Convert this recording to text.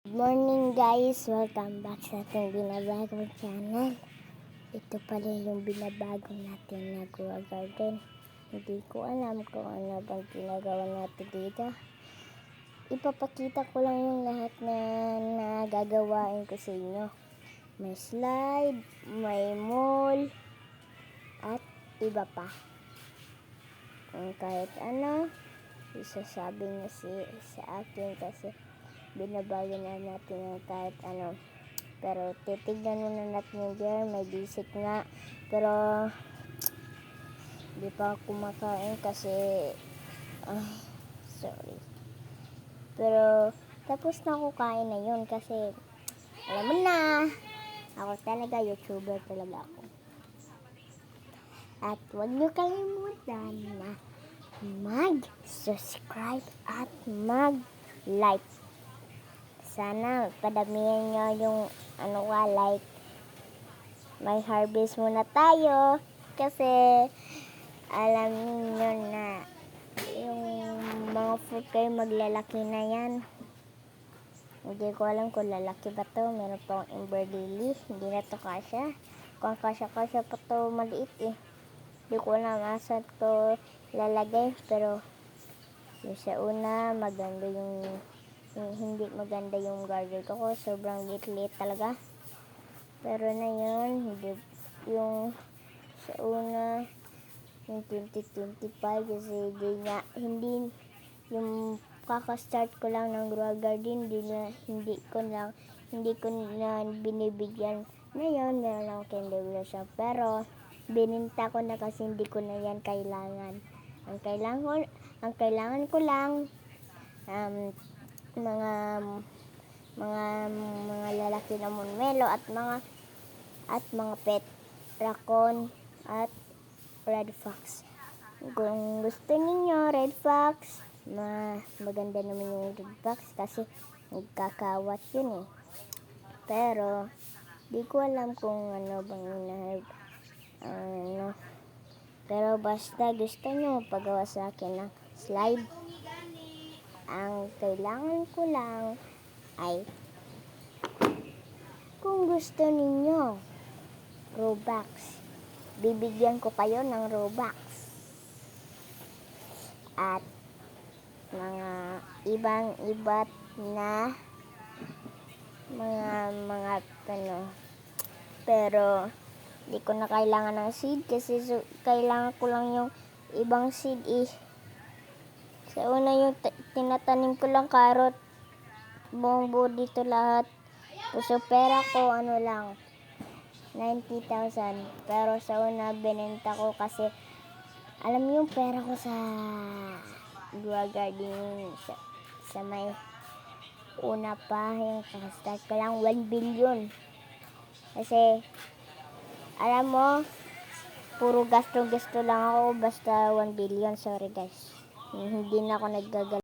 Good morning guys! Welcome back sa ating binabagong channel. Ito pala yung binabago natin na grow garden. Hindi ko alam kung ano bang ginagawa natin dito. Ipapakita ko lang yung lahat na nagagawain ko sa inyo. May slide, may mall, at iba pa. Kung kahit ano, isasabi niya sa akin kasi binabago na natin yung kahit ano. Pero titignan muna natin yung beer. May bisik nga. Pero di pa ako kumakain kasi sorry. Pero tapos na ako kain na yun kasi alam mo na, ako talaga YouTuber talaga ako. At huwag niyo kalimutan na mag-subscribe at mag-like. Sana padamihan nyo yung like. May harvest muna tayo kasi alam niyo na yung mga fruit kayo maglalaki na yan. Hindi ko alam kung lalaki ba to. Meron pa akong ember lily. Hindi na to kasya. Kung kasya pa to maliit eh. Hindi ko alam asan to lalagay. Pero yung sa una maganda yung hindi maganda yung garden ko. Sobrang liit talaga. Pero na yun, yung sa una, yung 2025 kasi hindi yung kaka-start ko lang ng grow garden, hindi ko na binibigyan. Ngayon, meron akong candle shop. Pero, bininta ko na kasi hindi ko na yan kailangan. Ang kailangan ko lang, mga lalaki na monmelo at mga pet raccoon at red fox. Kung gusto niyo red fox, maganda naman yung red fox kasi nagkakawat yun eh. Pero di ko alam kung ano bang pero basta gusto niyo pagawa sa akin ng slide, ang kailangan ko lang ay kung gusto ninyo Robux, bibigyan ko kayo ng Robux at mga iba't na mga pero di ko na kailangan ng seed kasi kailangan ko lang yung ibang seed sa una yung tinatanim ko lang carrot, buong buo dito lahat. So pera ko lang 90,000. Pero sa una binenta ko kasi alam mo yung pera ko sa grow garden sa may una pa yung start ko lang 1 billion. Kasi alam mo, puro gasto lang ako basta 1 billion. Sorry guys. Hindi na ako naggagal.